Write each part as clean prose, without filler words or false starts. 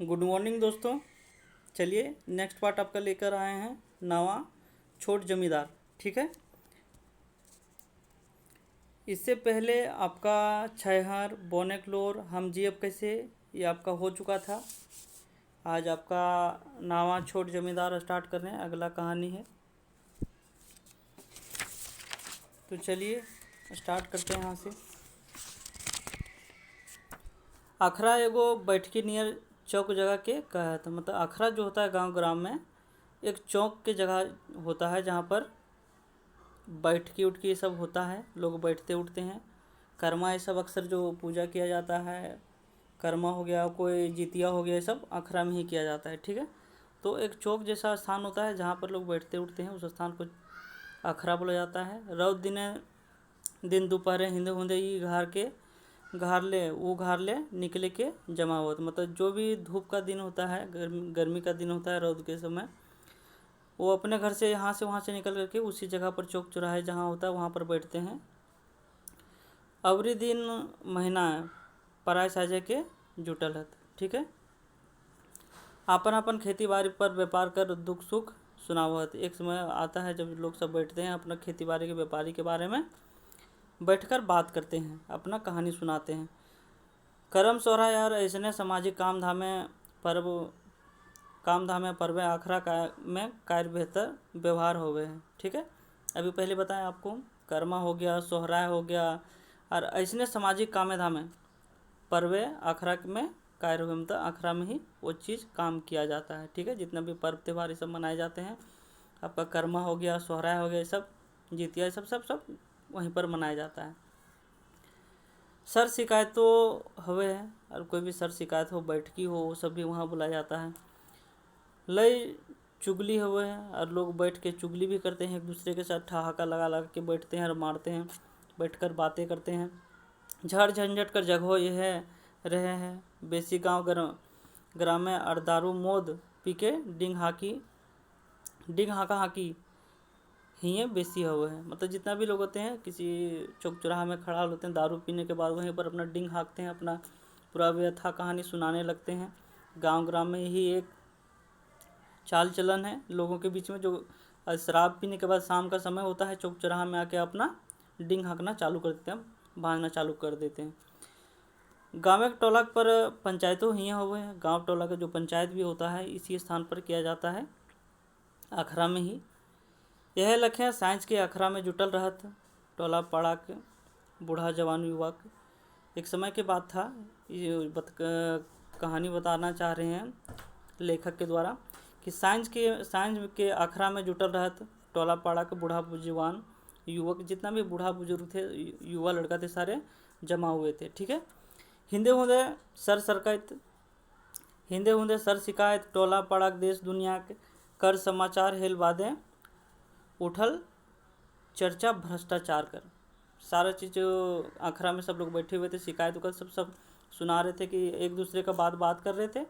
Good morning दोस्तों। चलिए next part आपका लेकर आए हैं नावा छोट जमींदार। ठीक है, इससे पहले आपका छैहर बोनेक्लोर हम जी अब कैसे ये आपका हो चुका था। आज आपका नावा छोट जमींदार स्टार्ट कर रहे हैं, अगला कहानी है। तो चलिए स्टार्ट करते हैं यहाँ से। अखरा एगो बैठकी नियर चौक जगह के कहा था। मतलब अखरा जो होता है गांव ग्राम में एक चौक के जगह होता है जहाँ पर बैठकी उठकी सब होता है, लोग बैठते उठते हैं। कर्मा ये सब अक्सर जो पूजा किया जाता है, कर्मा हो गया, कोई जितिया हो गया, ये सब अखरा में ही किया जाता है। ठीक है, तो एक चौक जैसा स्थान होता है जहाँ पर लोग बैठते उठते हैं, उस स्थान को अखरा बोला जाता है। रौद दिन दोपहरे हिंदे हुंदे ही घार ले निकले के जमा होता। मतलब जो भी धूप का दिन होता है, गर्मी का दिन होता है, रौद के समय वो अपने घर से यहाँ से वहाँ से निकल करके उसी जगह पर चौक चौराहे जहाँ होता है वहाँ पर बैठते हैं। अवरी दिन महीना पराय साझे के जुटल है। ठीक है, अपन अपन खेती बाड़ी पर व्यापार कर दुख सुख सुनावत। एक समय आता है जब लोग सब बैठते हैं, अपना खेती बाड़ी के व्यापारी के बारे में बैठकर बात करते हैं, अपना कहानी सुनाते हैं। करम सोहरा यार ऐसने सामाजिक काम धामे पर्व आखरा में कार्य बेहतर व्यवहार हो गए हैं। ठीक है, अभी पहले बताया आपको, कर्मा हो गया, सोहराय हो गया, और ऐसने सामाजिक कामे धामे पर्व आखरा में कार्य हो गए। मतलब आखरा में ही वो चीज़ काम किया जाता है। ठीक है, जितना भी पर्व त्यौहार ये सब मनाए जाते हैं, आपका कर्मा हो गया, सोहराय हो गया, ये सब जितिया, सब सब सब वहीं पर मनाया जाता है। सर शिकायत तो हवे है, और कोई भी सर शिकायत हो, बैठकी हो, वो सब भी वहाँ बुलाया जाता है। लय चुगली हुए है, और लोग बैठ के चुगली भी करते हैं, एक दूसरे के साथ ठहाका लगा लगा के बैठते हैं और मारते हैं, बैठकर बातें करते हैं। झड़ झंझट कर जगहो ये है रहे हैं बेसी गांव ग्राम में, और दारू मोद पी के डिंग हाका हाकी ही बेसी हुए हैं। मतलब जितना भी लोग होते हैं किसी चौक चौराहा में खड़ा होते हैं, दारू पीने के बाद वहीं पर अपना डिंग हाँकते हैं, अपना पूरा व्यथा कहानी सुनाने लगते हैं। गांव ग्राम में यही एक चाल चलन है लोगों के बीच में, जो शराब पीने के बाद शाम का समय होता है, चौक चौराहा में आके अपना डिंग हाँकना चालू कर देते हैं, भागना चालू कर देते हैं। गाँव के टोला पर पंचायतों ही हुए हैं। गांव टोला का जो पंचायत भी होता है इसी स्थान पर किया जाता है, अखरा में ही। यह लखे साइंस के अखरा में जुटल रहत टोला पाड़ा के बूढ़ा जवान युवक। एक समय की बात था, ये कहानी बताना चाह रहे हैं लेखक के द्वारा, कि साइंस के अखरा में जुटल रहत टोला पाड़ा के बूढ़ा जवान युवक। जितना भी बूढ़ा बुजुर्ग थे, युवा लड़का थे, सारे जमा हुए थे। ठीक है, हिंदे हुंदे सर शिकायत टोला पाड़ा देश दुनिया के कर समाचार हेल बादे उठल चर्चा भ्रष्टाचार कर। सारा चीज़ आखरा में सब लोग बैठे हुए थे, शिकायत कर सब सुना रहे थे, कि एक दूसरे का बात कर रहे थे,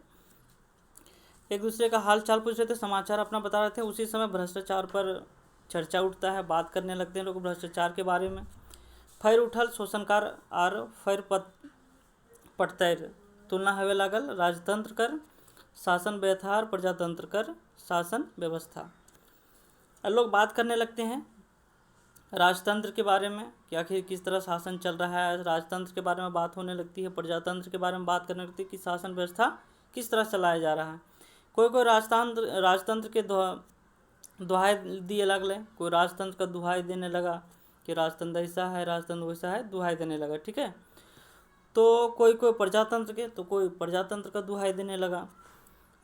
एक दूसरे का हाल चाल पूछ रहे थे, समाचार अपना बता रहे थे। उसी समय भ्रष्टाचार पर चर्चा उठता है, बात करने लगते हैं लोग भ्रष्टाचार के बारे में। फैर उठल शोषणकार आर फैर पटतैर तुलना हवे लागल राजतंत्र कर शासन व्यवहार, प्रजातंत्र कर शासन व्यवस्था। लोग बात करने लगते हैं राजतंत्र के बारे में कि आखिर किस तरह शासन चल रहा है, राजतंत्र के बारे में बात होने लगती है, प्रजातंत्र के बारे में बात करने लगती है कि शासन व्यवस्था किस तरह चलाया जा रहा है। कोई राजतंत्र के दुहाई दिए लगले, कोई राजतंत्र का दुहाई देने लगा कि राजतंत्र ऐसा है, राजतंत्र वैसा है, दुहाई देने लगा। ठीक है, तो कोई प्रजातंत्र के, तो कोई प्रजातंत्र का दुहाई देने लगा।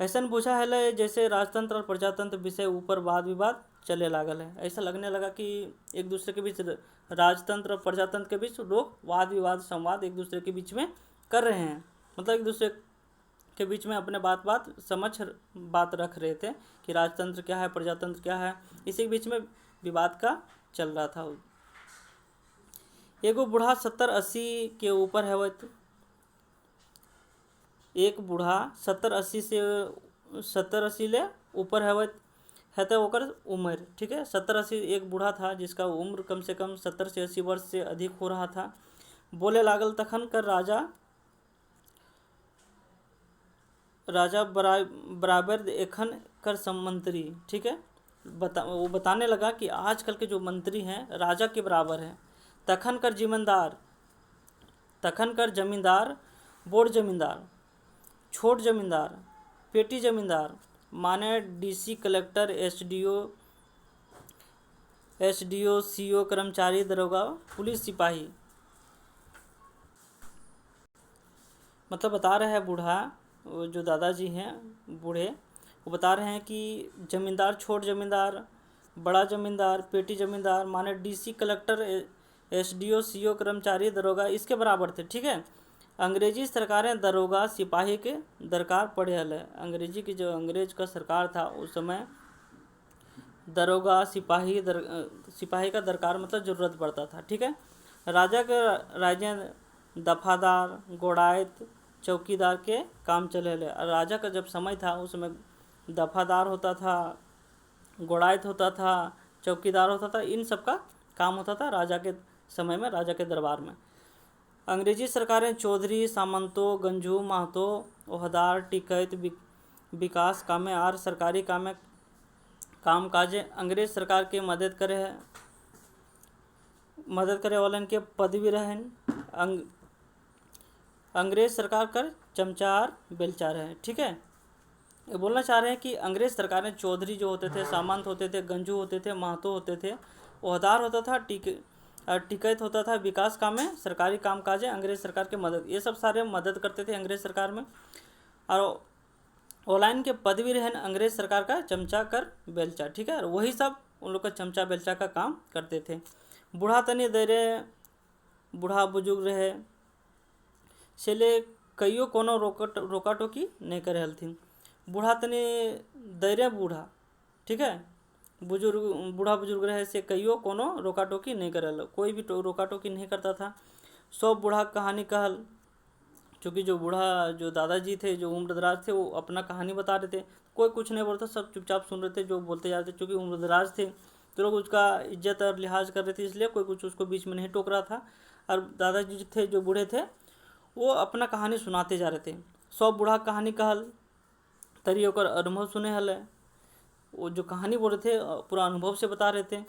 ऐसा बुझा है जैसे राजतंत्र और प्रजातंत्र विषय ऊपर वाद विवाद चले लागल है। ऐसा लगने लगा कि एक दूसरे के बीच, राजतंत्र और प्रजातंत्र के बीच लोग वाद विवाद संवाद एक दूसरे के बीच में कर रहे हैं। मतलब एक दूसरे के बीच में अपने बात रख रहे थे कि राजतंत्र क्या है, प्रजातंत्र क्या है, इसी के बीच में विवाद का चल रहा था। एगो बूढ़ा 70-80 के ऊपर है, एक बूढ़ा 70-80 ले ऊपर है तो ओकर उम्र। ठीक है, 70-80 एक बूढ़ा था जिसका उम्र कम से कम 70 से 80 वर्ष से अधिक हो रहा था। बोले लागल तखन कर राजा राजा बराबर एखन कर संमंत्री, ठीक है। वो बताने लगा कि आजकल के जो मंत्री हैं राजा के बराबर हैं। तखन कर जमींदार, बोड़ जमींदार, छोट जमींदार, पेटी जमींदार माने डीसी, कलेक्टर, एसडीओ, सीओ, कर्मचारी, दरोगा, पुलिस, सिपाही। मतलब बता रहा है बूढ़ा, जो दादाजी हैं बूढ़े, वो बता रहे हैं कि जमींदार, छोट जमींदार, बड़ा जमींदार, पेटी जमींदार माने डीसी, कलेक्टर, एसडीओ, सीओ, कर्मचारी, दरोगा इसके बराबर थे, ठीक है। अंग्रेजी सरकारें दरोगा, सिपाही के दरकार पड़े हल है। अंग्रेजी की जो अंग्रेज का सरकार था उस समय दरोगा, सिपाही का दरकार मतलब ज़रूरत पड़ता था, ठीक है। राजा के राज्य दफादार, गोड़ायत, चौकीदार के काम चले ले। राजा का जब समय था उस समय दफादार होता था, गोड़ायत होता था, चौकीदार होता था, इन सब का काम होता था राजा के समय में, राजा के दरबार में। अंग्रेजी सरकारें चौधरी, सामंतो, गंजू, महतो, ओहदार, टिकैत, विकास कामे आर सरकारी काम काजे अंग्रेज सरकार के मदद करे वालन के पदवी रहन। अंग्रेज सरकार कर चमचार बेलचार है, ठीक है। ये बोलना चाह रहे हैं कि अंग्रेज सरकारें चौधरी जो होते थे, सामंत होते थे, गंजू होते थे, महतो होते थे, ओहदार होता था, टिकैत होता था, विकास काम में सरकारी काम काज है अंग्रेज सरकार के मदद, ये सब सारे मदद करते थे अंग्रेज सरकार में। और ऑनलाइन के पदवी रहन अंग्रेज सरकार का चमचा कर बेलचा, ठीक है। और वही सब उन लोग का चमचा बेलचा का काम करते थे। बूढ़ा तनी देरे, बूढ़ा बुजुर्ग रहे सेले कईयो कोनो रोका टोकी नहीं करे हलथिन। बूढ़ा तनी दैरे बूढ़ा, ठीक है, बूढ़ा बुजुर्ग रहे से कईयो कोनो रोका टोकी नहीं करल, कोई भी रोका टोकी नहीं करता था। सब बूढ़ा कहानी कहल, क्योंकि जो बूढ़ा जो दादाजी थे, जो उम्रदराज थे, वो अपना कहानी बता रहे थे, कोई कुछ नहीं बोलता, सब चुपचाप सुन रहे थे जो बोलते जा रहे थे। क्योंकि उम्रदराज थे तो लोग उसका इज्जत और लिहाज कर रहे थे, इसलिए कोई कुछ उसको बीच में नहीं टोक रहा था। और दादाजी थे जो बूढ़े थे वो अपना कहानी सुनाते जा रहे थे। सब बूढ़ा कहानी कहल तरी ओकर अनुभव सुने हल है, वो जो कहानी बोल रहे थे पूरा अनुभव से बता रहे थे।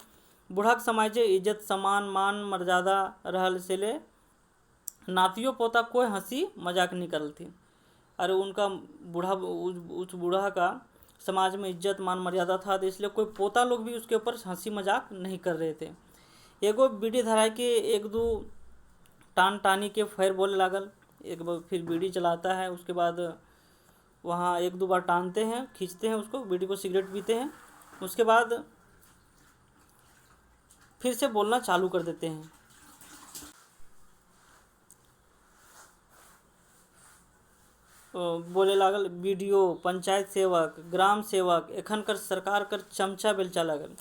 बूढ़ा के समाजे इज्जत, सम्मान, मान, मर्यादा रहल से ले नातियों पोता कोई हंसी मजाक नहीं करल थी। अरे उनका उस बूढ़ा का समाज में इज्जत, मान, मर्यादा था, तो इसलिए कोई पोता लोग भी उसके ऊपर हंसी मजाक नहीं कर रहे थे। एगो बीड़ी धराए के एक दो टान टानी के फैर बोले लागल, एक बार फिर बीड़ी चलाता है, उसके बाद वहाँ एक दो बार टानते हैं, खींचते हैं उसको, बीड़ी को, सिगरेट पीते हैं, उसके बाद फिर से बोलना चालू कर देते हैं। बोले लागल बीडीओ, पंचायत सेवक, ग्राम सेवक एखन कर सरकार कर चमचा बेलचा लागल।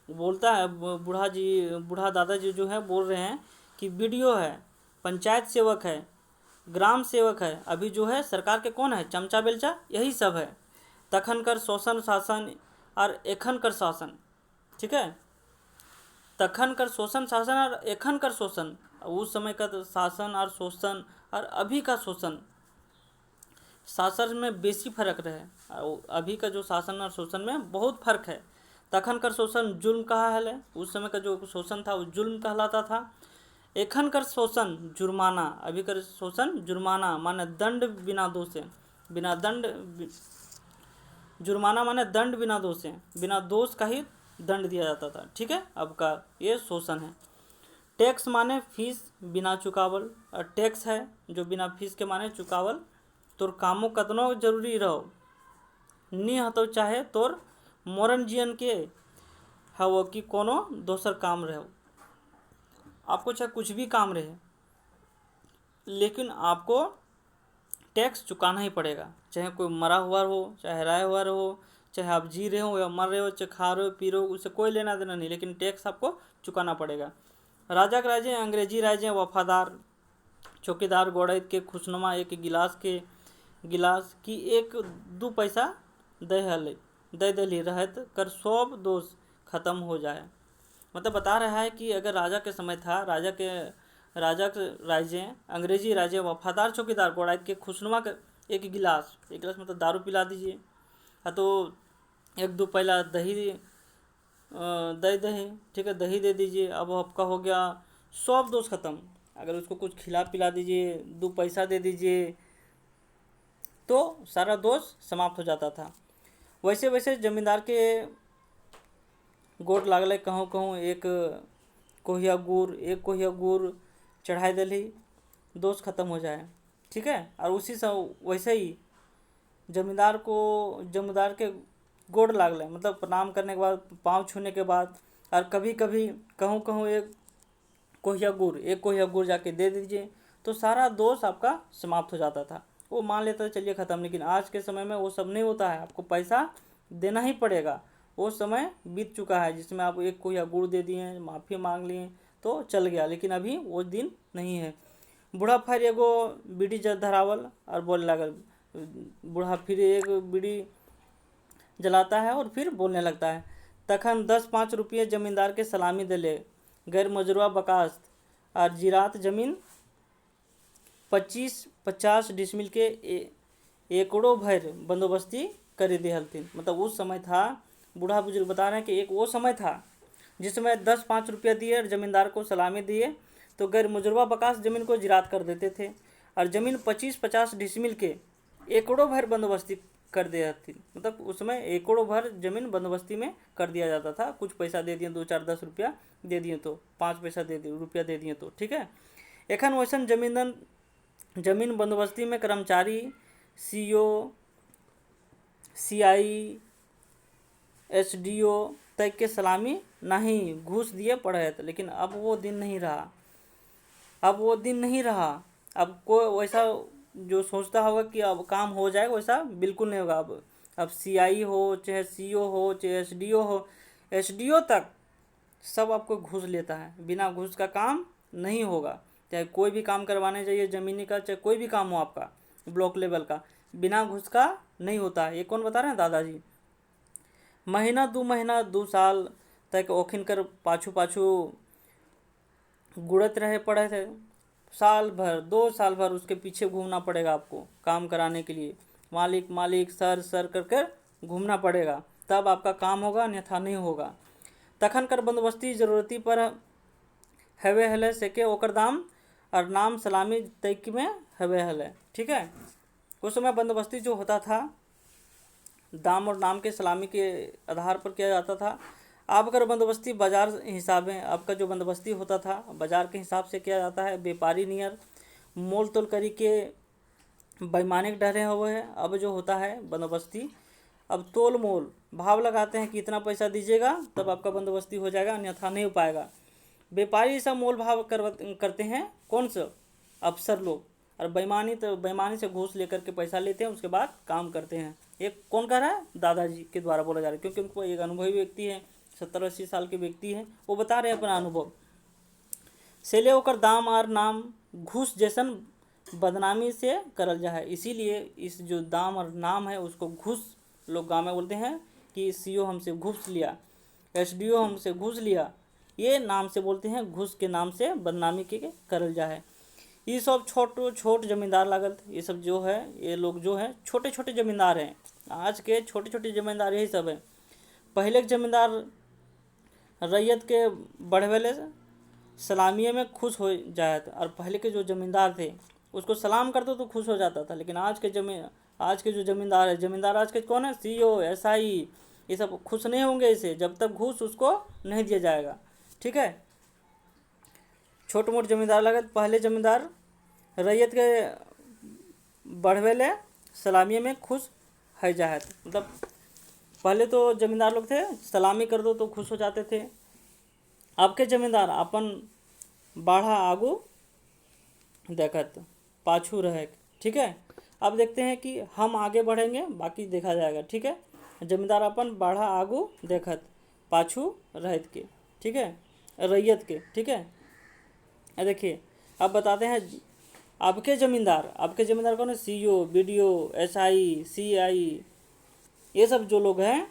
बोलता है बूढ़ा दादाजी जो है बोल रहे हैं कि बीडीओ है, पंचायत सेवक है, ग्राम सेवक है, अभी जो है सरकार के कौन है, चमचा बेलचा, यही सब है। तखन कर शोषण शासन और एखन कर शासन, ठीक है। तखन कर शोषण शासन और एखन कर शोषण, उस समय का शासन और शोषण और अभी का शोषण, शासन में बेसी फर्क रहे, अभी का जो शासन और शोषण में बहुत फर्क है। तखन कर शोषण जुल्म कहा है, उस समय का जो शोषण था वो जुल्म कहलाता था। एखन कर शोषण जुर्माना, अभी कर शोषण जुर्माना माने दंड बिना दोषे, बिना दंड, जुर्माना माने दंड बिना दोषे, बिना दोष का ही दंड दिया जाता था, ठीक है। अब का ये शोषण है। टैक्स माने फीस बिना चुकावल, और टैक्स है जो बिना फीस के माने चुकावल, तोर कामों कतनो जरूरी रहो नी हतो, चाहे तोर मोरन जियन के हवो कि कोनो दोसर काम रहो, आपको चाहे कुछ भी काम रहे लेकिन आपको टैक्स चुकाना ही पड़ेगा, चाहे कोई मरा हुआ हो, चाहे हराया हुआ हो, चाहे आप जी रहे हो या मर रहे हो, चाहे खा रहे हो पी रहे हो, उससे कोई लेना देना नहीं, लेकिन टैक्स आपको चुकाना पड़ेगा। राजा के राजे अंग्रेजी राजे वफादार, चौकीदार गोड़ैत के खुशनुमा एक गिलास की एक दो पैसा दे दली रहत कर सब दोष खत्म हो जाए। मतलब बता रहा है कि अगर राजा के समय था, राजा के राजे अंग्रेजी राजे वफादार चौकीदार गोड़ायत के खुशनुमा एक गिलास मतलब दारू पिला दीजिए। हाँ तो 1-2 पहला दही, ठीक है, दही दे दीजिए। अब आपका हो गया सब दोष खत्म। अगर उसको कुछ खिला पिला दीजिए, 2 पैसा दे दीजिए, तो सारा दोष समाप्त हो जाता था। वैसे वैसे जमींदार के गोट लागल कहूँ कहूँ एक कोहिया गुड़ चढ़ाई दली, दोष खत्म हो जाए, ठीक है। और उसी से वैसे ही जमींदार के गोड़ लागल मतलब प्रणाम करने के बाद, पाँव छूने के बाद, और कभी कभी कहूँ कहूँ एक कोहिया गुड़ जाके दे दीजिए, तो सारा दोष आपका समाप्त हो जाता था। वो मान लेता था चलिए ख़त्म। लेकिन आज के समय में वो सब नहीं होता है, आपको पैसा देना ही पड़ेगा। वो समय बीत चुका है जिसमें आप एक कोहिया गुड़ दे दिए, माफ़ी मांग लिए तो चल गया। लेकिन अभी वो दिन नहीं है। बूढ़ा फिर एगो बीड़ी धरावल और बोले लागल। बूढ़ा फिर एक बीड़ी जलाता है और फिर बोलने लगता है, तखन 10-5 रुपये जमींदार के सलामी दिले, गैर मजरूआ बकास्त और जिरात जमीन 25-50 डिसमिल के एकड़ों भर बंदोबस्ती कर दी हलथिन। मतलब उस समय था, बूढ़ा बुजुर्ग बता रहे हैं कि एक वो समय था जिसमें 10-5 रुपया दिए और ज़मींदार को सलामी दिए तो गैर मजरूआ बकास ज़मीन को जिरात कर देते थे, और ज़मीन 25-50 डिसमिल के एकड़ों भर बंदोबस्ती कर दिया थी। मतलब उसमें एकड़ों भर जमीन बंदोबस्ती में कर दिया जाता था। कुछ पैसा दे दिए, 2-4-10 रुपया दे दिए तो, 5 पैसा दे दिए, रुपया दे दिए तो, ठीक है। एखन वैसन जमीन बंदोबस्ती में कर्मचारी, सीओ, सीआई, एसडीओ तक के सलामी नहीं घूस दिए पड़े थे। लेकिन अब वो दिन नहीं रहा, अब कोई वैसा जो सोचता होगा कि अब काम हो जाएगा, वैसा बिल्कुल नहीं होगा। अब सीआई हो, चाहे सीओ हो, चाहे एसडीओ तक सब आपको घूस लेता है। बिना घूस का काम नहीं होगा। चाहे कोई भी काम करवाने जाइए ज़मीनी का, चाहे कोई भी काम हो आपका ब्लॉक लेवल का, बिना घूस का नहीं होता है। ये कौन बता रहे हैं? दादाजी। महीना 2 साल तक ओखिन कर पाछू गुड़त रहे पड़े थे। साल भर, 2 साल भर उसके पीछे घूमना पड़ेगा आपको काम कराने के लिए। मालिक सर कर घूमना पड़ेगा, तब आपका काम होगा, अन्यथा नहीं होगा। तखन कर बंदोबस्ती जरूरती पर हवे हले सेके ओकर दाम और नाम सलामी तक में हवे हले, ठीक है। उस समय बंदोबस्ती जो होता था दाम और नाम के सलामी के आधार पर किया जाता था। अब अगर बंदोबस्ती बाजार हिसाब में, आपका जो बंदोबस्ती होता था बाजार के हिसाब से किया जाता है। व्यापारी नियर मोल तोल करी के वैमानिक डरे हुए हैं। अब जो होता है बंदोबस्ती, अब तोल मोल भाव लगाते हैं कि इतना पैसा दीजिएगा तब आपका बंदोबस्ती हो जाएगा, अन्यथा नहीं हो पाएगा। व्यापारी सब मोल भाव करते हैं, कौन सा? अफसर लोग। और बेईमानी से घूस लेकर के पैसा लेते हैं, उसके बाद काम करते हैं। ये कौन कर रहा है? दादाजी के द्वारा बोला जा रहा है, क्योंकि उनको एक अनुभवी व्यक्ति है, 70-80 साल के व्यक्ति हैं, वो बता रहे हैं अपना अनुभव। सेले होकर दाम और नाम घूस जैसन बदनामी से करल जाए, इसीलिए इस जो दाम और नाम है उसको घूस लोग गाँव में बोलते हैं कि सीओ हमसे घूस लिया, एसडीओ हमसे घूस लिया, ये नाम से बोलते हैं, घूस के नाम से बदनामी के करल जाए। ये सब छोट जमींदार लागल। ये सब जो है, ये लोग जो है छोटे छोटे जमींदार हैं। आज के छोटे छोटे जमींदार यही सब है। पहले के जमींदार रैयत के बढ़वेले सलामी में खुश हो जाए, और पहले के जो जमींदार थे उसको सलाम करते तो खुश हो जाता था। लेकिन आज के जो जमींदार है, जमींदार आज के कौन है? सीओ, एसआई, ये सब खुश नहीं होंगे इसे जब तक घूस उसको नहीं दिया जाएगा, ठीक है। छोट मोट जमींदार लगे। पहले जमींदार रैयत के बढ़वेले सलामी में खुश है जाहत। मतलब पहले तो जमींदार लोग थे, सलामी कर दो तो खुश हो जाते थे। अब के जमींदार अपन बाढ़ा आगू देखत पाछू रहे, ठीक है। अब देखते हैं कि हम आगे बढ़ेंगे, बाकी देखा जाएगा, ठीक है। जमींदार अपन बाढ़ा आगू देखत पाछू रहत के, ठीक है, रैयत के, ठीक है। देखिए अब बताते हैं आपके जमींदार कौन है? सीओ, बीडीओ, एसआई, सीआई, ये सब जो लोग हैं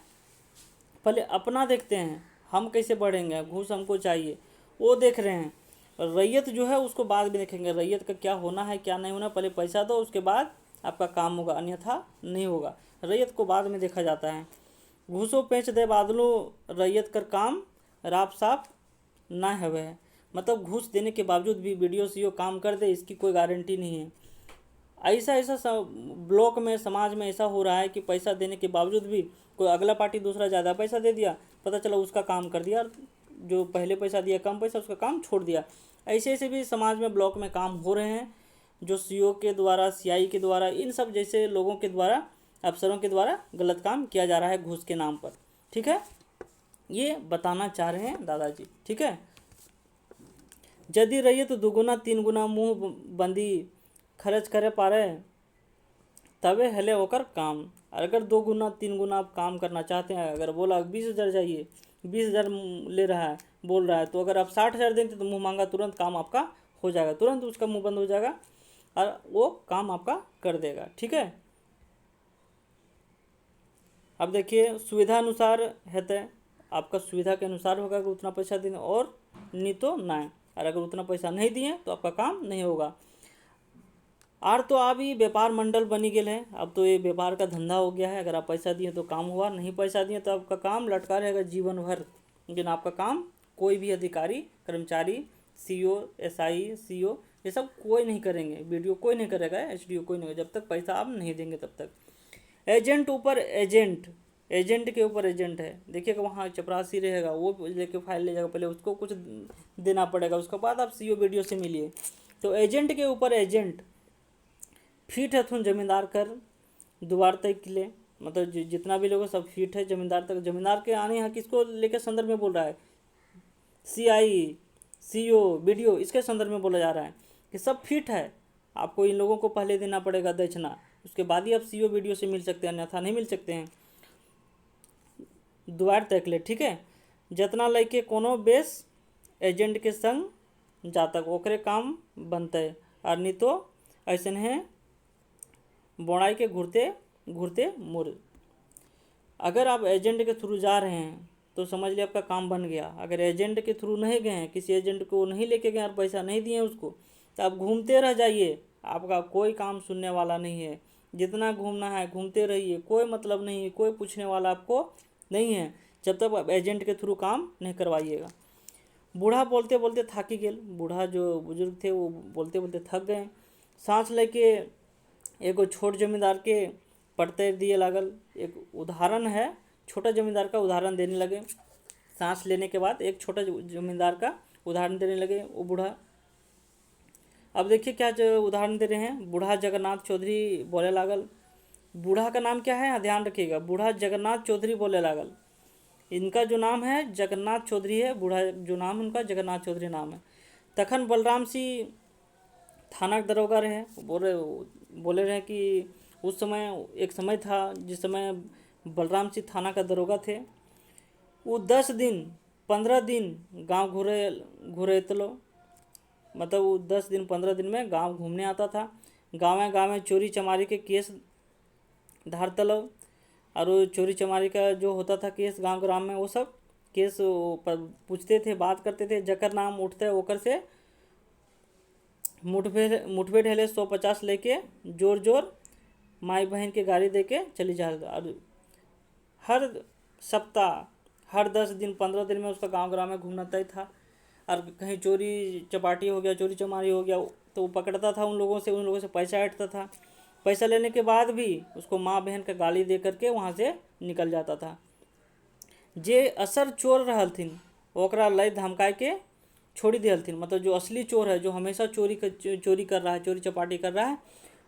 पहले अपना देखते हैं, हम कैसे बढ़ेंगे, घूस हमको चाहिए, वो देख रहे हैं। और रैयत जो है उसको बाद में देखेंगे, रैयत का क्या होना है क्या नहीं होना, पहले पैसा दो उसके बाद आपका काम होगा, अन्यथा नहीं होगा। रैयत को बाद में देखा जाता है। घूसो पेंच दे बादलो रैयत कर काम राप साफ ना हवे है। मतलब घूस देने के बावजूद भी बीडीओ सीओ काम कर दे, इसकी कोई गारंटी नहीं है। ऐसा ऐसा ब्लॉक में, समाज में ऐसा हो रहा है कि पैसा देने के बावजूद भी कोई अगला पार्टी दूसरा ज़्यादा पैसा दे दिया, पता चला उसका काम कर दिया, जो पहले पैसा दिया कम पैसा, उसका काम छोड़ दिया। ऐसे ऐसे भी समाज में, ब्लॉक में काम हो रहे हैं, जो सीओ के द्वारा, सीआई के द्वारा, इन सब जैसे लोगों के द्वारा, अफसरों के द्वारा गलत काम किया जा रहा है घूस के नाम पर। ठीक है, ये बताना चाह रहे हैं दादाजी। ठीक है, यदि रही तो दुगुना तीन गुना मुँह बंदी खर्च करे पारे तबे हले होकर काम। अगर 2 गुना 3 गुना आप काम करना चाहते हैं, अगर बोला 20,000 चाहिए, 20,000 ले रहा है, बोल रहा है, तो अगर आप 60,000 देंगे तो मुँह मांगा तुरंत काम आपका हो जाएगा, तुरंत उसका मुँह बंद हो जाएगा और वो काम आपका कर देगा। ठीक है, अब देखिए सुविधा अनुसार है, तो आपका सुविधा के अनुसार होगा कि उतना पैसा देना, और नहीं तो ना। और अगर उतना पैसा नहीं दिए तो आपका काम नहीं होगा। आर तो आप ही व्यापार मंडल बनी गए हैं, अब तो ये व्यापार का धंधा हो गया है। अगर आप पैसा दिए तो काम हुआ, नहीं पैसा दिए तो आपका काम लटका रहेगा जीवन भर। लेकिन आपका काम कोई भी अधिकारी, कर्मचारी, सीओ, एसआई, सीओ, ये सब कोई नहीं करेंगे, बीडीओ कोई नहीं करेगा, एसडीओ कोई नहीं, जब तक पैसा आप नहीं देंगे तब तक। एजेंट ऊपर एजेंट, एजेंट के ऊपर एजेंट है। देखिएगा वहाँ चपरासी रहेगा, वो लेके फाइल ले जाएगा, पहले उसको कुछ देना पड़ेगा, उसके बाद आप सीओ बीडीओ से मिलिए। तो एजेंट के ऊपर एजेंट फीट है थुन जमींदार कर दुआर तक के लिए, मतलब जितना भी लोग सब फीट है जमींदार तक। जमींदार के आने यहाँ किसको लेकर संदर्भ में बोल रहा है, सीआई, सीओ, बीडीओ, इसके संदर्भ में बोला जा रहा है कि सब फिट है। आपको इन लोगों को पहले देना पड़ेगा दक्षिणा, उसके बाद ही आप सीओ बीडीओ से मिल सकते हैं, अन्यथा नहीं मिल सकते हैं। दुआर तक ले, ठीक है, जितना लेके कोनो बेस एजेंट के संग जातक ओकरे काम बनते, और नहीं तो ऐसे है बोड़ाई के घुरते घुरते मुर। अगर आप एजेंट के थ्रू जा रहे हैं तो समझ लिया आपका काम बन गया। अगर एजेंट के थ्रू नहीं गए हैं, किसी एजेंट को नहीं लेके गए और पैसा नहीं दिए उसको, तो आप घूमते रह जाइए, आपका कोई काम सुनने वाला नहीं है। जितना घूमना है घूमते रहिए, कोई मतलब नहीं है, कोई पूछने वाला आपको नहीं है, जब तक आप एजेंट के थ्रू काम नहीं करवाइएगा। बूढ़ा बोलते बोलते थाकी गेल, बूढ़ा जो बुजुर्ग थे वो बोलते बोलते थक गए, सांस लेके एगो छोट जमींदार के पढ़ते दिए लागल। एक उदाहरण है, छोटा जमींदार का उदाहरण देने लगे। सांस लेने के बाद एक छोटा जमींदार का उदाहरण देने लगे वो बूढ़ा। अब देखिए क्या उदाहरण दे रहे हैं। बूढ़ा जगन्नाथ चौधरी बोले लागल। बूढ़ा का नाम क्या है, ध्यान रखिएगा, बूढ़ा जगन्नाथ चौधरी बोले लागल। इनका जो नाम है जगन्नाथ चौधरी है, बूढ़ा जो नाम है उनका जगन्नाथ चौधरी नाम है। तखन बलराम सिंह थाना के दरोगा रहे, बोले रहे कि उस समय एक समय था जिस समय बलराम सिंह थाना का दरोगा थे। वो 10 दिन 15 दिन गांव घूरे तलो, मतलब वो 10 दिन 15 दिन में गांव घूमने आता था। गाँव चोरी चमारी के केस धारता लो, और वो चोरी चमारी का जो होता था केस गांव ग्राम में, वो सब केस पूछते थे, बात करते थे। जकर नाम उठते ओकर से मुठभेड़ हेले 150 लेके जोर जोर माई बहन के गाड़ी दे के चली जाती। और हर सप्ताह, हर 10 दिन 15 दिन में उसका गांव ग्राम में घूमना तय था। और कहीं चोरी चपाटी हो गया, चोरी चमारी हो गया, तो वो पकड़ता था उन लोगों से पैसा ऐंठता था। पैसा लेने के बाद भी उसको माँ बहन का गाली दे करके वहाँ से निकल जाता था। जे असर चोर रहलथिन ओकरा लय धमकाए के छोड़ी दिहलथिन, मतलब जो असली चोर है, जो हमेशा चोरी कर रहा है, चोरी चपाटी कर रहा है,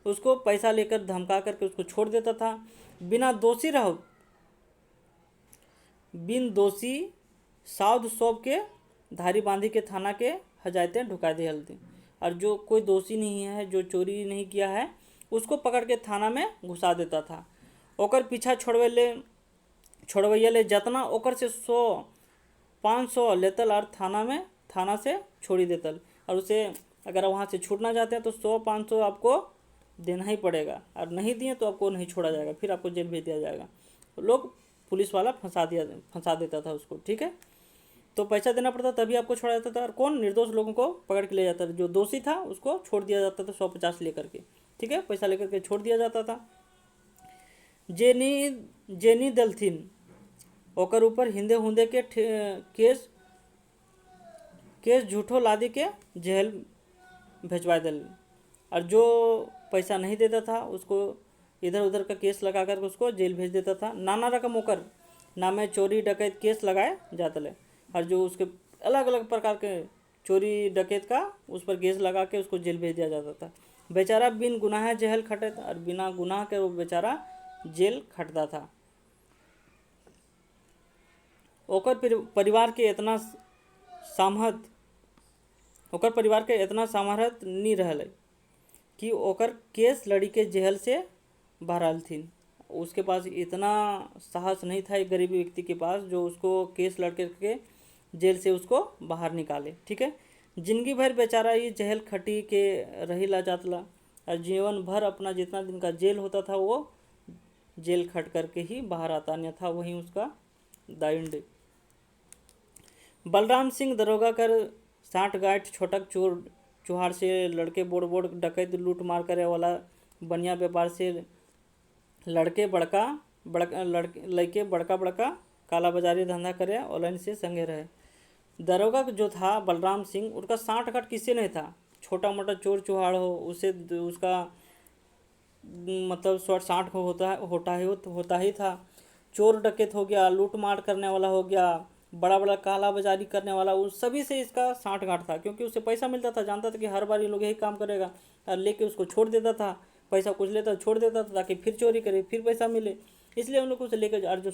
उसको पैसा लेकर धमका करके उसको छोड़ देता था। बिना दोषी रहो, बिन दोषी साउध सौंप के धारी बांधी के थाना के हजायते ढुका दिहलथिन। और जो कोई दोषी नहीं है, जो चोरी नहीं किया है, उसको पकड़ के थाना में घुसा देता था। ओकर पीछा छोड़वैया ले जतना ओकर से 100-500 लेतल और थाना से छोड़ी देतल। और उसे अगर वहाँ से छूटना चाहते हैं तो 100-500 आपको देना ही पड़ेगा, और नहीं दिए तो आपको नहीं छोड़ा जाएगा, फिर आपको जेल भेज दिया जाएगा। तो लोग पुलिस वाला फंसा देता था उसको, ठीक है। तो पैसा देना पड़ता तभी आपको छोड़ा जाता था। और कौन, निर्दोष लोगों को पकड़ के ले जाता था। जो दोषी था उसको छोड़ दिया जाता था 150 लेकर के। ठीक है, पैसा लेकर के छोड़ दिया जाता था। जेनी दलथिन ओकर ऊपर हिंदे हुंदे के केस झूठो लादी के जेल भेजवा दिल। और जो पैसा नहीं देता था उसको इधर उधर का केस लगा कर उसको जेल भेज देता था। नाना रकम ओकर नामे चोरी डकैत केस लगाए जाते। और जो उसके अलग अलग प्रकार के चोरी डकैत का उस पर केस लगा के उसको जेल भेज दिया जाता था। बेचारा बिन गुनाह जेल खटे था, और बिना गुनाह के वो बेचारा जेल खटता था। ओकर परिवार के इतना सामर्थ्य नहीं रहल कि ओकर केस लड़ी के जेल से बाहर आलथिन। उसके पास इतना साहस नहीं था एक गरीब व्यक्ति के पास जो उसको केस लड़के के जेल से उसको बाहर निकाले। ठीक है, जिंदगी भर बेचारा ये जेल खटी के रही ला जातला, और जीवन भर अपना जितना दिन का जेल होता था वो जेल खट करके ही बाहर आता, अन्यथा वहीं उसका दंड। बलराम सिंह दरोगा कर 60 गांठ छोटक चोर चुहार से लड़के बोड़ बोड़ डकैत लूट मार करे वाला बनिया व्यापार से लड़के बड़का काला बाजारी धंधा करे ऑनलाइन से संगे रहे। दरोगा जो था बलराम सिंह, उनका 60 गांठ किसी नहीं था। छोटा मोटा चोर चुहाड़ हो उसे उसका मतलब 60 को होता ही था। चोर डकैत हो गया, लूट मार करने वाला हो गया, बड़ा बड़ा काला बाजारी करने वाला, उस सभी से इसका 60 गांठ था। क्योंकि उससे पैसा मिलता था, जानता था कि हर बार ये लोग यही काम करेगा, और लेके उसको छोड़ देता था। पैसा कुछ लेता छोड़ देता था ताकि फिर चोरी करे, फिर पैसा मिले। इसलिए उन लोगों से लेकर, और जो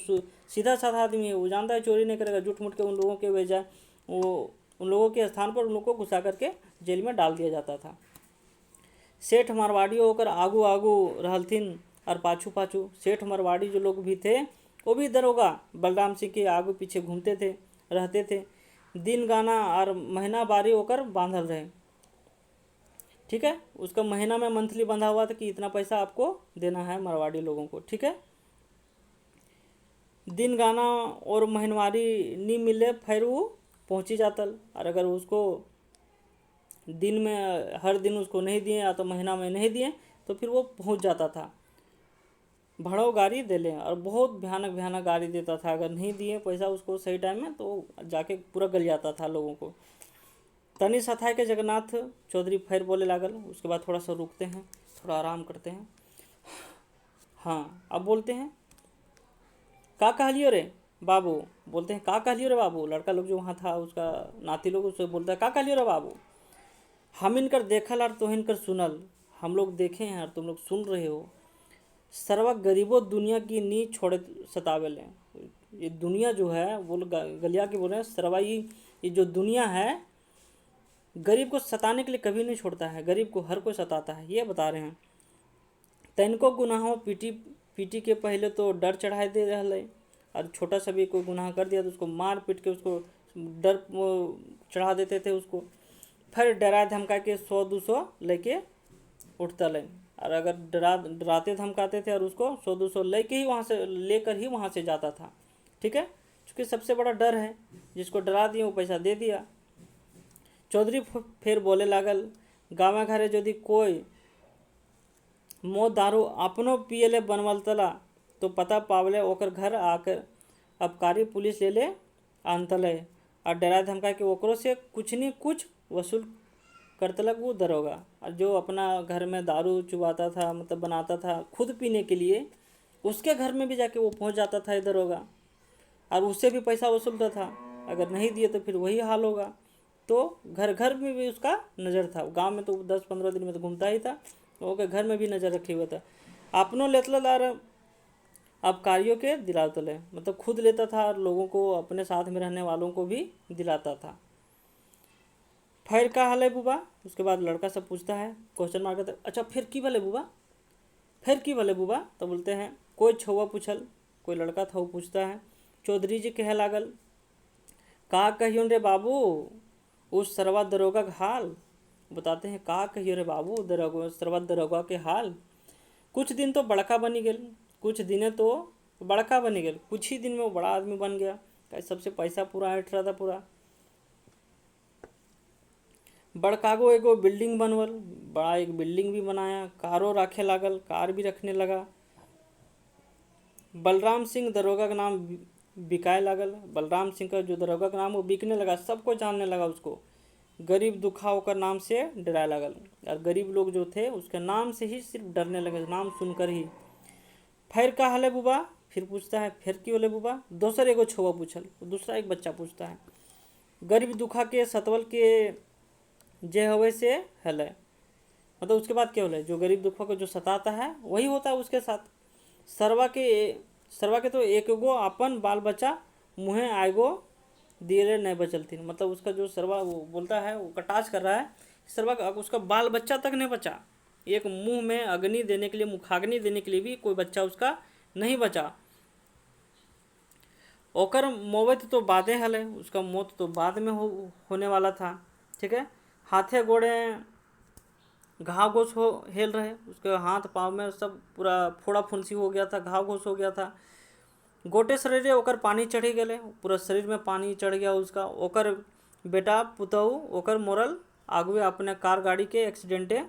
सीधा साधा आदमी है वो जानता है चोरी नहीं करेगा, झूठ मूठ के उन लोगों के भेजा वो उन लोगों के स्थान पर उन लोगों को घुसा करके जेल में डाल दिया जाता था। सेठ मारवाड़ी होकर आगू आगू रहलथिन और पाछू पाछू। सेठ मारवाड़ी जो लोग भी थे वो भी दरोगा बलराम सिंह के आगे पीछे घूमते थे, रहते थे। दिन गाना और महीना बारी होकर बांधल रहे। ठीक है, उसका महीना में मंथली बंधा हुआ था कि इतना पैसा आपको देना है मारवाड़ी लोगों को। ठीक है, दिन गाना और महीनवारी नहीं मिले फिर वो पहुँची जातल। और अगर उसको दिन में हर दिन उसको नहीं दिए या तो महीना में नहीं दिए तो फिर वो पहुँच जाता था। भड़ो गाड़ी दे लें, और बहुत भयानक भयानक गाड़ी देता था। अगर नहीं दिए पैसा उसको सही टाइम में तो जाके पूरा गल जाता था लोगों को। तनी सथाए के जगन्नाथ चौधरी फिर बोले लागल। उसके बाद थोड़ा सा रुकते हैं, थोड़ा आराम करते हैं। हाँ, अब बोलते हैं का कहलियो रे बाबू। बोलते हैं का कहलियो रे बाबू। लड़का लोग जो वहाँ था उसका नाती लोग उससे बोलता है का कहलियो रे बाबू। हम इनकर देखल और तो इनकर सुनल। हम लोग देखे हैं और तुम लोग सुन रहे हो। सर्वा गरीबों दुनिया की नी छोड़े सतावेले। ये दुनिया जो है वो गलिया के बोल रहे हैं सर्वा, ये जो दुनिया है गरीब को सताने के लिए कभी नहीं छोड़ता है, गरीब को हर कोई सताता है, ये बता रहे हैं। तैनको गुनाहों पीटी के पहले तो डर चढ़ाए दे रहे, और छोटा सा भी कोई गुनाह कर दिया तो उसको मार पीट के उसको डर चढ़ा देते थे उसको। फिर डरा धमका के 100-200 लेके उठता ले, और अगर डराते धमकाते थे और उसको 100-200 लेकर ही वहाँ से जाता था। ठीक है, क्योंकि सबसे बड़ा डर है, जिसको डरा दिए वो पैसा दे दिया। चौधरी फिर बोले लागल गाँव घरे यदि कोई मौत दारू अपनो पियले बनवलतला तो पता पावले ओकर घर आकर अबकारी पुलिस ले आनतले, और डरा धमका के ओकरो से कुछ नहीं कुछ वसूल करतलक वो दरोगा। और जो अपना घर में दारू चुबाता था, मतलब बनाता था खुद पीने के लिए, उसके घर में भी जाके वो पहुंच जाता था दरोगा, और उससे भी पैसा वसूलता था। अगर नहीं दिए तो फिर वही हाल होगा। तो घर घर में भी उसका नज़र था। गांव में तो 10-15 दिन में तो घूमता ही था, वो के घर में भी नज़र रखे हुआ था। अपनों लेतलदार अबकारियों के दिलाते ले, मतलब खुद लेता था और लोगों को, अपने साथ में रहने वालों को भी दिलाता था। फिर का हाल है बुबा। उसके बाद लड़का सब पूछता है, क्वेश्चन मार्क करता है, अच्छा फिर की भले बुबा, फिर की भले बुबा। तो बोलते हैं कोई छुआ पूछल, कोई लड़का था वो पूछता है। चौधरी जी कहे लागल का कहियो रे बाबू उस सरवा दरोगा का हाल। बताते हैं का कहियो रे बाबू सरवा दरोगा के हाल। कुछ दिन तो बड़का बनी गेल, कुछ दिने तो बड़का बनी गेल, कुछ ही दिन में वो बड़ा आदमी बन गया। सबसे पैसा पूरा हट रहा था पूरा। बड़कागो एगो बिल्डिंग बनवल, बड़ा एक बिल्डिंग भी बनाया, कारो राखे लागल, कार भी रखने लगा। बलराम सिंह दरोगा का नाम बिकाए लागल। बलराम सिंह का जो दरोगा का नाम वो बिकने लगा, सबको जानने लगा उसको। गरीब दुखा होकर नाम से डराए लागल, और गरीब लोग जो थे उसके नाम से ही सिर्फ डरने लगे, नाम सुनकर ही। फिर का हले बुबा, फिर पूछता है फिर क्यों ले बुबा। दोसर एगो छुआ पूछल, दूसरा एक बच्चा पूछता है। गरीब दुखा के सतवल के जे हवे से हले, मतलब उसके बाद क्या होले, जो गरीब दुखा को जो सताता है वही होता है उसके साथ। सरवा के तो एक गो अपन बाल बच्चा मुँहे आएगो दिए नहीं बचलती, मतलब उसका जो सरवा वो बोलता है, वो कटाच कर रहा है, सरवा का उसका बाल बच्चा तक नहीं बचा। एक मुंह में अग्नि देने के लिए, मुखाग्नि देने के लिए भी कोई बच्चा उसका नहीं बचा। ओकर मौत तो बादे हले, उसका मौत तो बाद में होने वाला था। ठीक है, हाथे गोड़े घाव घोष हो हेल रहे, उसके हाथ पाँव में सब पूरा फोड़ा फुंसी हो गया था, घाव घोष हो गया था। गोटे शरीर ओकर पानी चढ़ी गए, पूरा शरीर में पानी चढ़ गया उसका। ओकर बेटा पुतहु ओकर मोरल आगुए अपने कार गाड़ी के एक्सीडेंटे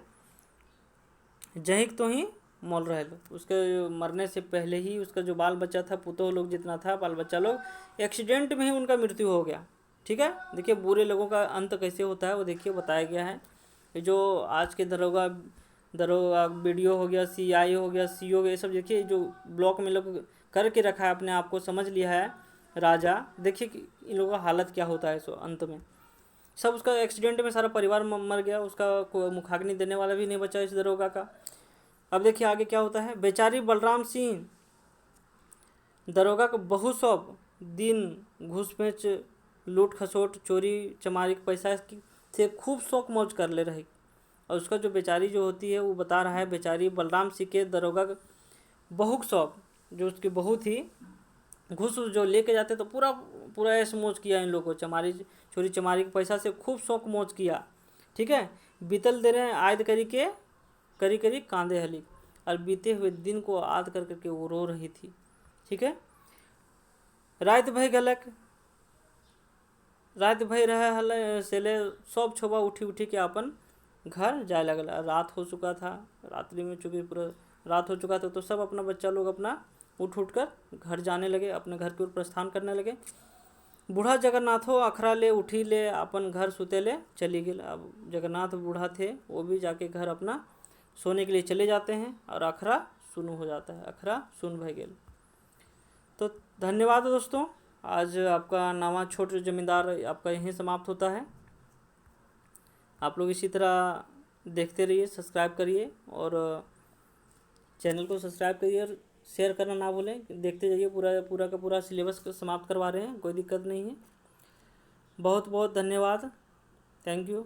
जहिक तो ही मोल रहे लोग। उसके मरने से पहले ही उसका जो बाल बच्चा था, पुतहु लोग जितना था, बाल बच्चा लोग, एक्सीडेंट में ही उनका मृत्यु हो गया। ठीक है, देखिए बुरे लोगों का अंत कैसे होता है वो देखिए बताया गया है। जो आज के दरोगा वीडियो हो गया, CI हो गया, CO हो गया, ये सब देखिए जो ब्लॉक में लोग करके रखा है, अपने आप को समझ लिया है राजा। देखिए कि इन लोगों का हालत क्या होता है सो अंत में। सब उसका एक्सीडेंट में सारा परिवार मर गया, उसका कोई मुखाग्नि देने वाला भी नहीं बचा इस दरोगा का। अब देखिए आगे क्या होता है। बेचारी बलराम सिंह दरोगा को बहुत सब दिन घूस पेच, लूट खसोट, चोरी चमारी के पैसा से खूब शौक मौज कर ले रही। और उसका जो बेचारी जो होती है वो बता रहा है, बेचारी बलराम सिंह के दरोगा बहुत शौक, जो उसकी बहुत ही घूस जो लेके जाते तो पूरा पूरा ऐश मौज किया इन लोगों को, चोरी चमारी के पैसा से खूब शौक मौज किया। ठीक है, बीतल दे रहे आयद करी कांदे हली, और बीते हुए दिन को याद कर करके वो रो रही थी। ठीक है, रात भय गलक, रात भय रहे हल सेले, सब छोबा उठी के अपन घर जाए लगल। रात हो चुका था, रात्रि में चूँकि पूरा रात हो चुका था, तो सब अपना बच्चा लोग अपना उठ कर घर जाने लगे, अपने घर की ओर प्रस्थान करने लगे। बूढ़ा जगन्नाथो अखरा ले उठी ले, अपन घर सुते ले चली गई। अब जगन्नाथ बूढ़ा थे, वो भी जाके घर अपना सोने के लिए चले जाते हैं, और अखरा सुन हो जाता है, अखरा सुन भय गेल। तो धन्यवाद दोस्तों, आज आपका नामा छोट जमींदार आपका यहीं समाप्त होता है। आप लोग इसी तरह देखते रहिए, सब्सक्राइब करिए, और चैनल को सब्सक्राइब करिए, और शेयर करना ना भूलें। देखते जाइए, पूरा का पूरा सिलेबस समाप्त करवा रहे हैं, कोई दिक्कत नहीं है। बहुत बहुत धन्यवाद, थैंक यू।